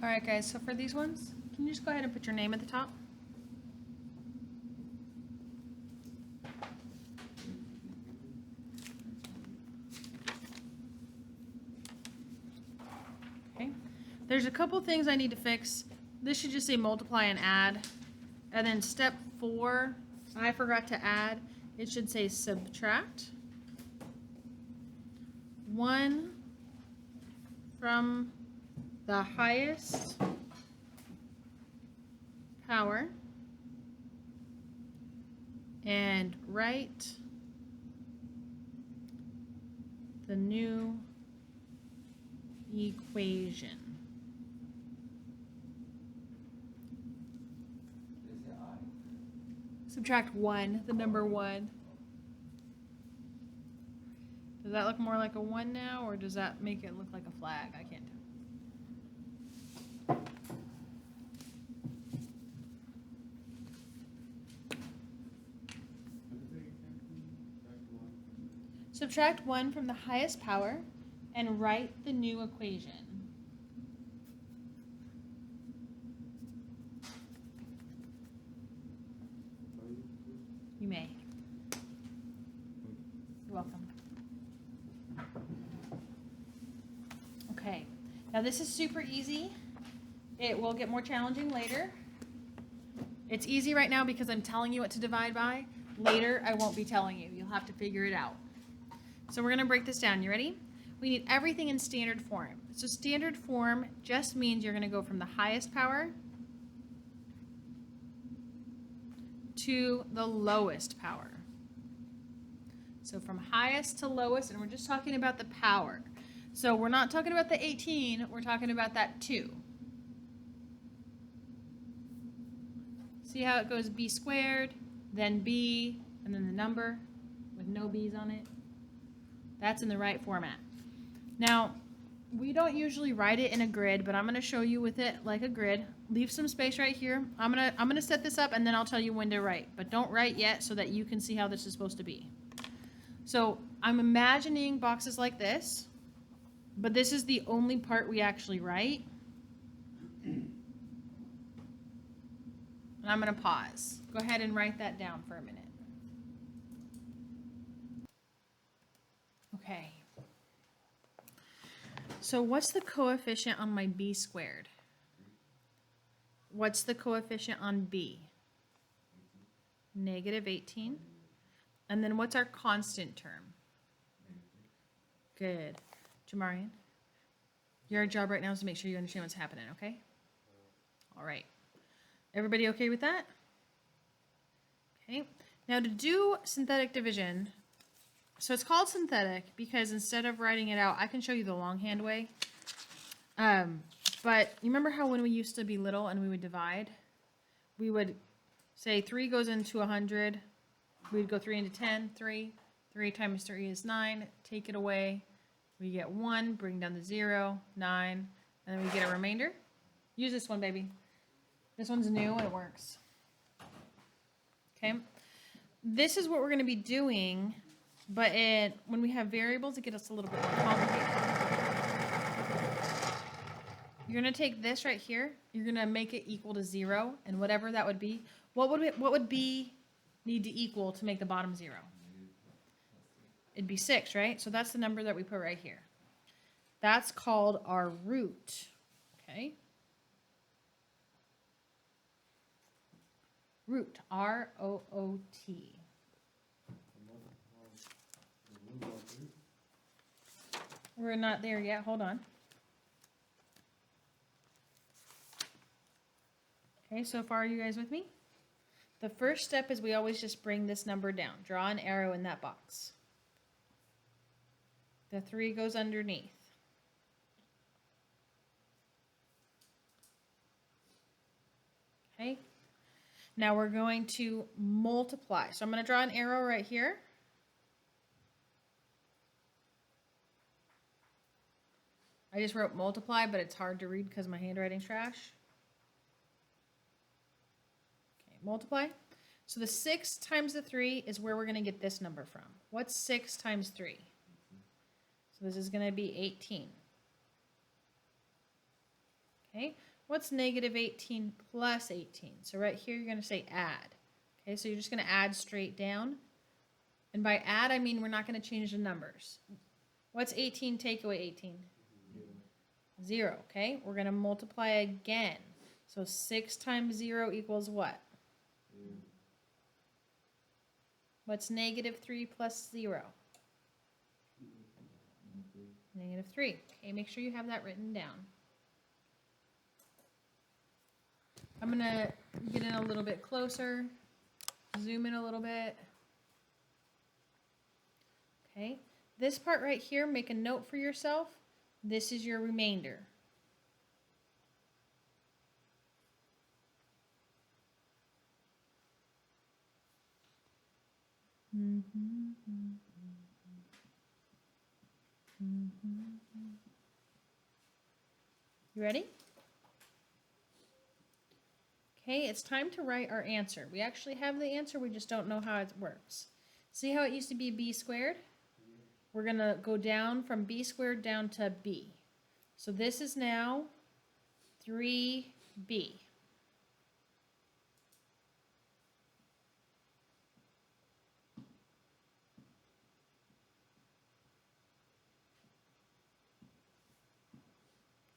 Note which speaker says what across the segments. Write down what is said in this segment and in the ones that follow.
Speaker 1: All right, guys, so for these ones, can you just go ahead and put your name at the top? Okay. There's a couple things I need to fix. This should just say multiply and add. And then step 4, I forgot to add. It should say subtract 1 from the highest power and write the new equation. Subtract 1, the number 1. Does that look more like a 1 now, or does that make it look like a flag? I can't tell. Subtract 1 from the highest power and write the new equation. You may. You're welcome. Okay, now this is super easy. It will get more challenging later. It's easy right now because I'm telling you what to divide by. Later, I won't be telling you. You'll have to figure it out. So we're going to break this down. You ready? We need everything in standard form. So standard form just means you're going to go from the highest power to the lowest power. So from highest to lowest, and we're just talking about the power. So we're not talking about the 18, we're talking about that 2. See how it goes b squared, then b, and then the number with no b's on it? That's in the right format. Now, we don't usually write it in a grid, but I'm going to show you with it like a grid. Leave some space right here. I'm gonna set this up and then I'll tell you when to write. But don't write yet so that you can see how this is supposed to be. So I'm imagining boxes like this, but this is the only part we actually write. And I'm going to pause. Go ahead and write that down for a minute. Okay. So what's the coefficient on my b squared? What's the coefficient on b? Negative 18. And then what's our constant term? Good. Jamarian, your job right now is to make sure you understand what's happening, okay? All right. Everybody okay with that? Okay. Now to do synthetic division, so it's called synthetic because instead of writing it out, I can show you the longhand way. But you remember how when we used to be little and we would divide, we would say 3 goes into 100. We'd go 3 into 10, 3. 3 times 3 is 9. Take it away. We get 1, bring down the 0, 9, and then we get a remainder. Use this one, baby. This one's new and it works. Okay. This is what we're going to be doing, but when we have variables, it gets us a little bit more complicated. You're going to take this right here. You're going to make it equal to 0, and whatever that would be. What would b need to equal to make the bottom 0? It'd be 6, right? So that's the number that we put right here. That's called our root. Okay. Root, R-O-O-T. We're not there yet. Hold on. Okay, so far are you guys with me? The first step is we always just bring this number down. Draw an arrow in that box. The 3 goes underneath. Okay. Now we're going to multiply. So I'm going to draw an arrow right here. I just wrote multiply, but it's hard to read because my handwriting's trash. Okay, multiply. So the 6 times the 3 is where we're going to get this number from. What's 6 times 3? So this is going to be 18. Okay, what's negative 18 plus 18? So right here, you're going to say add. Okay, so you're just going to add straight down. And by add, I mean we're not going to change the numbers. What's 18 take away 18? 0, okay? We're going to multiply again. So 6 times 0 equals what? What's negative 3 plus 0? Negative 3. Okay, make sure you have that written down. I'm going to get in a little bit closer, zoom in a little bit. Okay, this part right here, make a note for yourself. This is your remainder. You ready? Okay, it's time to write our answer. We actually have the answer, we just don't know how it works. See how it used to be b squared? We're going to go down from b squared down to b. So this is now 3b.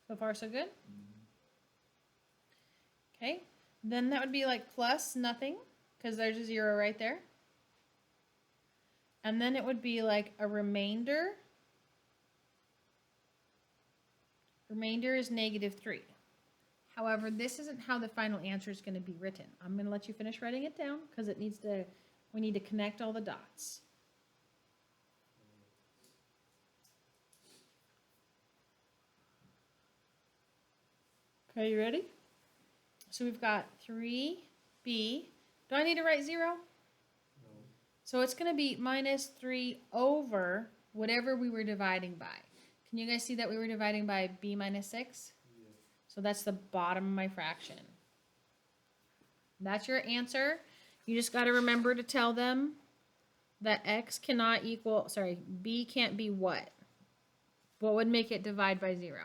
Speaker 1: So far, so good? Okay, then that would be like plus nothing, because there's a 0 right there. And then it would be like a remainder. Remainder is negative 3. However, this isn't how the final answer is going to be written. I'm going to let you finish writing it down because we need to connect all the dots. Okay, you ready? So we've got 3b. Do I need to write 0? No. So it's going to be minus 3 over whatever we were dividing by. Can you guys see that we were dividing by b minus 6? Yeah. So that's the bottom of my fraction. That's your answer. You just got to remember to tell them that x cannot equal, b can't be what? What would make it divide by 0?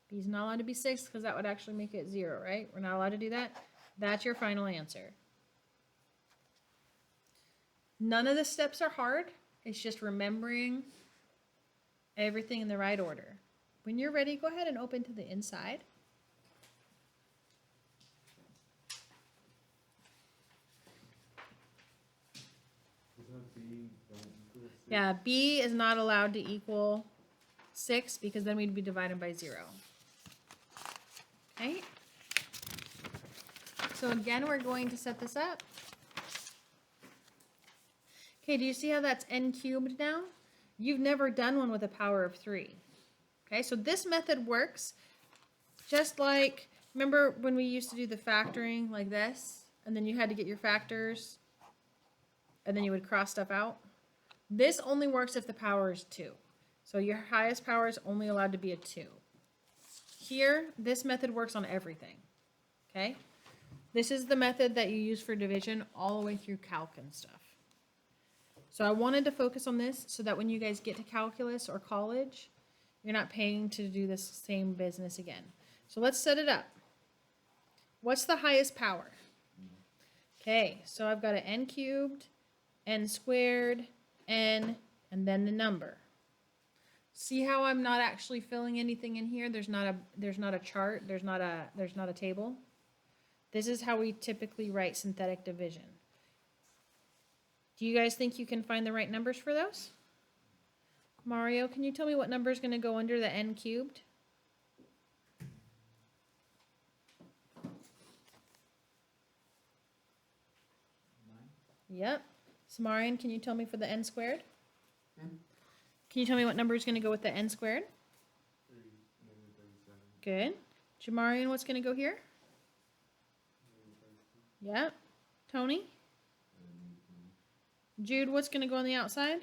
Speaker 1: B's not allowed to be 6 because that would actually make it 0, right? We're not allowed to do that. That's your final answer. None of the steps are hard. It's just remembering everything in the right order. When you're ready, go ahead and open to the inside. Yeah, b is not allowed to equal 6 because then we'd be dividing by 0. Okay. So again, we're going to set this up. Okay, do you see how that's n cubed now? You've never done one with a power of 3. Okay, so this method works just like, remember when we used to do the factoring like this? And then you had to get your factors, and then you would cross stuff out? This only works if the power is 2. So your highest power is only allowed to be a 2. Here, this method works on everything. Okay? This is the method that you use for division all the way through calc and stuff. So I wanted to focus on this so that when you guys get to calculus or college, you're not paying to do this same business again. So let's set it up. What's the highest power? Okay, so I've got an n cubed, n squared, n, and then the number. See how I'm not actually filling anything in here? There's not a chart, there's not a table. This is how we typically write synthetic division. Do you guys think you can find the right numbers for those? Mario, can you tell me what number is going to go under the n cubed? Yep. Samarian, can you tell me for the n squared? Can you tell me what number is going to go with the n squared? 3, good. Jamarian, what's going to go here? Yep. Tony? Jude, what's going to go on the outside?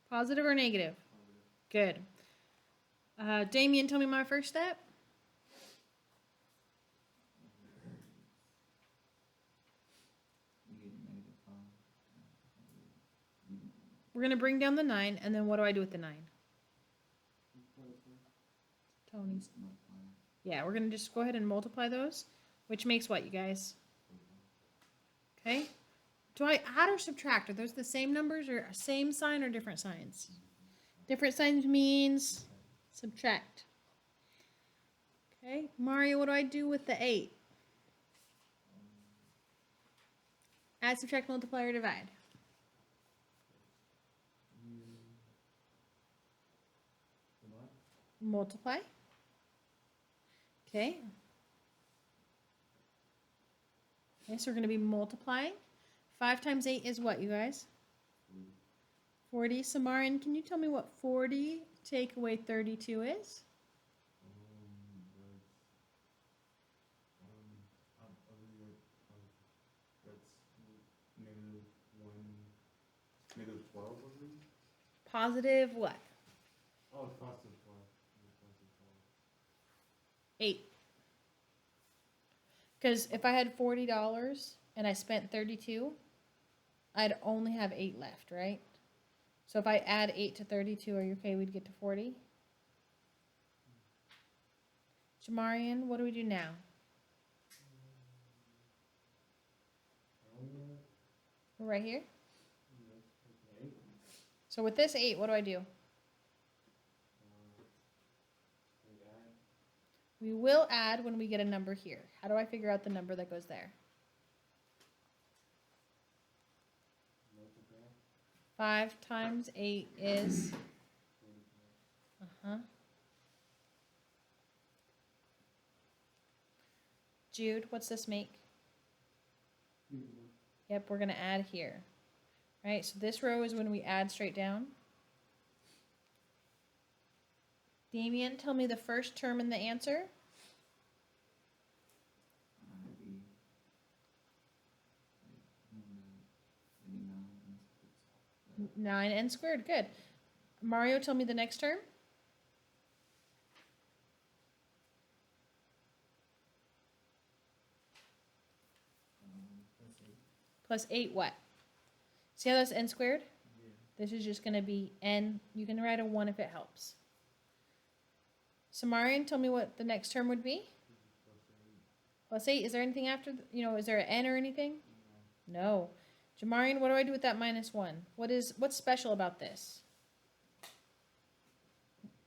Speaker 1: Positive or negative? Good. Damien, tell me my first step. We're going to bring down the 9, and then what do I do with the 9? Tony's. Yeah, we're going to just go ahead and multiply those, which makes what, you guys? Okay. Do I add or subtract? Are those the same numbers or same sign or different signs? Different signs means subtract. Okay. Mario, what do I do with the 8? Add, subtract, multiply, or divide? Multiply. Okay. Okay, so we're going to be multiplying. 5 times 8 is what, you guys? 40. Samarin, can you tell me what 40 take away 32 is?
Speaker 2: -12, I believe.
Speaker 1: Positive what?
Speaker 2: Oh, it's positive 12.
Speaker 1: 8. Because if I had $40 and I spent 32, I'd only have 8 left, right? So if I add 8 to 32, are you okay? We'd get to 40. Jamarian, what do we do now? We're right here. So with this 8, what do I do? We will add when we get a number here. How do I figure out the number that goes there? 5 times 8 is? Jude, what's this make? Yep, we're going to add here. Right, so this row is when we add straight down. Damien, tell me the first term in the answer. 9n squared, good. Mario, tell me the next term. Plus 8 what? See how that's n squared?
Speaker 2: Yeah.
Speaker 1: This is just going to be n. You can write a 1 if it helps. Samarian, tell me what the next term would be. Plus 8. Is there anything after, is there an n or anything? No. Jamarian, what do I do with that -1? What's special about this?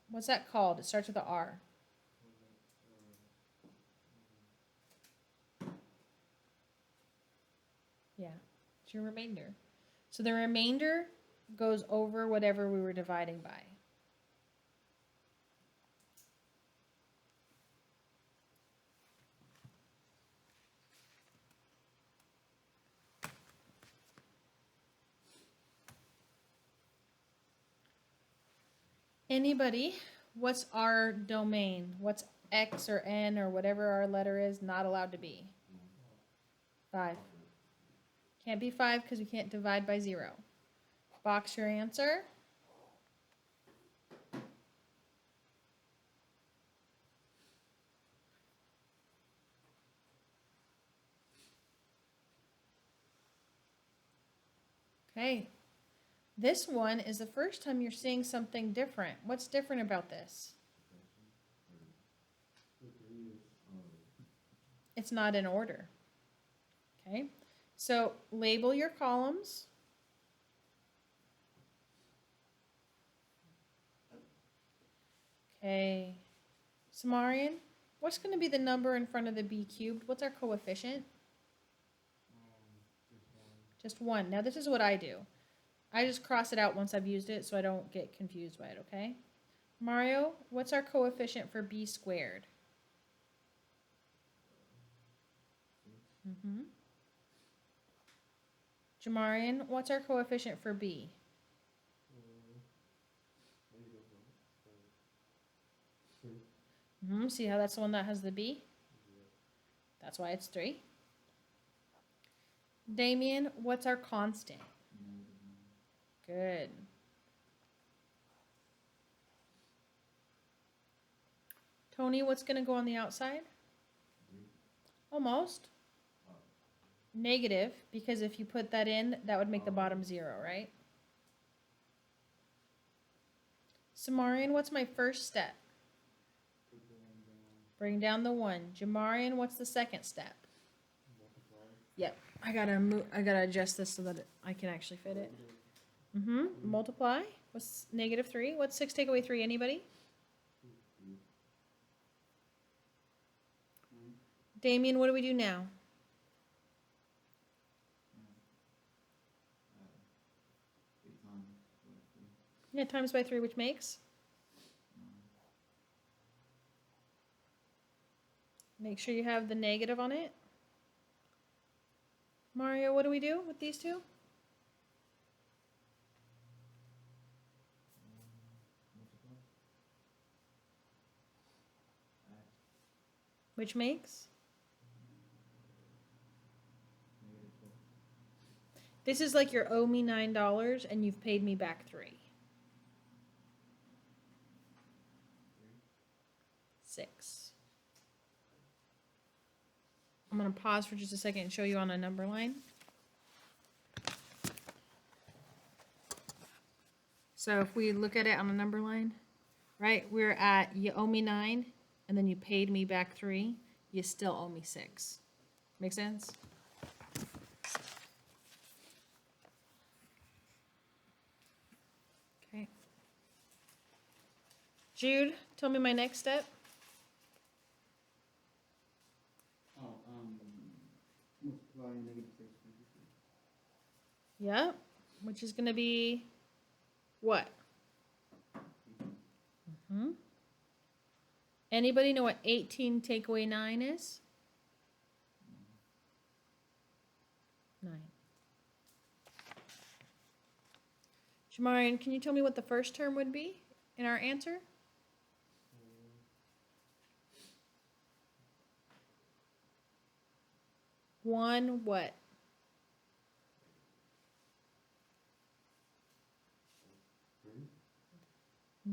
Speaker 1: What's that called? It starts with a R. Yeah, it's your remainder. So the remainder goes over whatever we were dividing by. Anybody, what's our domain? What's X or N or whatever our letter is not allowed to be? 5. Can't be 5 because we can't divide by 0. Box your answer. Okay. This one is the first time you're seeing something different. What's different about this? It's not in order. Okay. So label your columns. Okay. Samarian, what's going to be the number in front of the b cubed? What's our coefficient? Just 1. Now this is what I do. I just cross it out once I've used it so I don't get confused by it, okay? Mario, what's our coefficient for b squared? Jamarian, what's our coefficient for b? See how that's the one that has the b? That's why it's 3. Damien, what's our constant? Good. Tony, what's going to go on the outside? Almost. Negative, because if you put that in, that would make the bottom 0, right? Samarian, what's my first step?
Speaker 2: Put
Speaker 1: Bring down the 1. Jamarian, what's the second step?
Speaker 2: Multiply.
Speaker 1: Yep. I gotta adjust this so that I can actually fit it. Multiply. What's negative 3? What's 6 take away 3? Anybody? Damien, what do we do now? Yeah, times by 3, which makes? Make sure you have the negative on it. Mario, what do we do with these two? Which makes? This is like you owe me $9 and you've paid me back 3. 6. I'm going to pause for just a second and show you on a number line. So if we look at it on a number line, right, we're at you owe me 9 and then you paid me back 3, you still owe me 6. Make sense? Okay. Jude, tell me my next step.
Speaker 2: Multiply negative 6.
Speaker 1: Yep. Which is going to be what? Anybody know what 18 take away 9 is? 9. Jamarian, can you tell me what the first term would be in our answer? One what?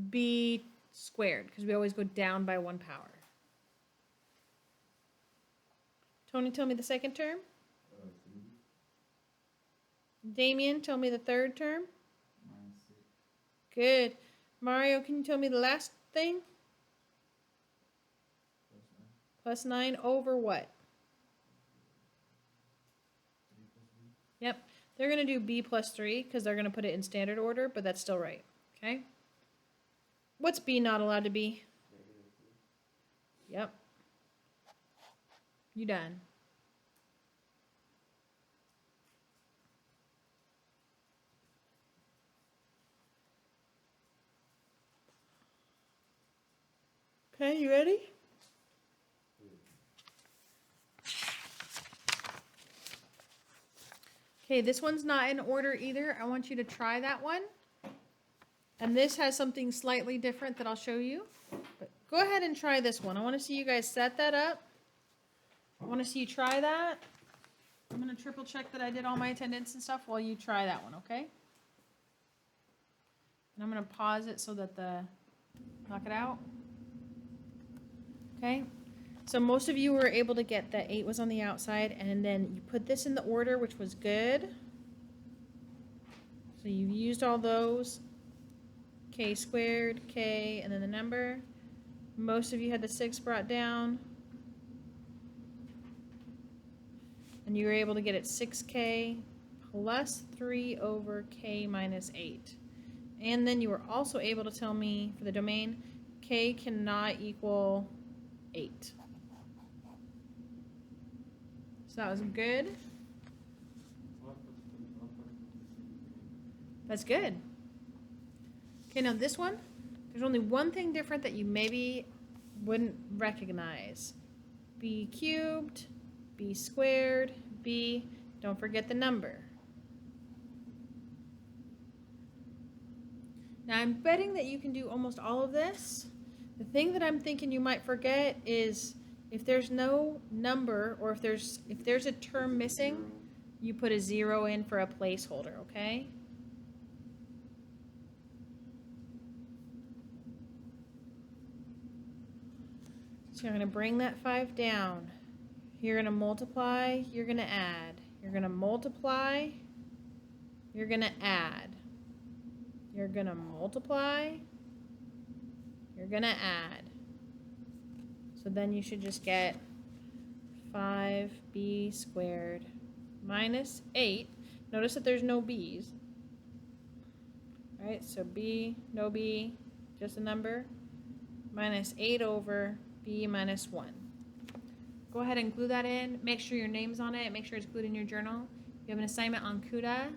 Speaker 1: B squared, because we always go down by 1 power. Tony, tell me the second term. Damien, tell me the third term. Good. Mario, can you tell me the last thing? Plus 9 over what? Yep. They're going to do B plus 3 because they're going to put it in standard order, but that's still right. Okay? What's B not allowed to be? Yep. You done. Okay, you ready? Okay, this one's not in order either. I want you to try that one. And this has something slightly different that I'll show you. But go ahead and try this one. I want to see you guys set that up. I want to see you try that. I'm going to triple check that I did all my attendance and stuff while you try that one, okay? And I'm going to pause it so that knock it out. Okay? So most of you were able to get that 8 was on the outside, and then you put this in the order, which was good. So you used all those. K squared, K, and then the number. Most of you had the 6 brought down. And you were able to get it 6K plus 3 over K minus 8. And then you were also able to tell me, for the domain, K cannot equal 8. So that was good. That's good. Okay, now this one, there's only one thing different that you maybe wouldn't recognize. B cubed, B squared, B, don't forget the number. Now I'm betting that you can do almost all of this. The thing that I'm thinking you might forget is if there's no number or if there's a term missing, you put a 0 in for a placeholder, okay? So you're going to bring that 5 down. You're going to multiply, you're going to add. You're going to multiply, you're going to add. You're going to multiply, you're going to add. So then you should just get 5b squared minus 8. Notice that there's no b's. All right, so b, no b, just a number, minus 8 over b minus 1. Go ahead and glue that in. Make sure your name's on it. Make sure it's glued in your journal. You have an assignment on CUDA.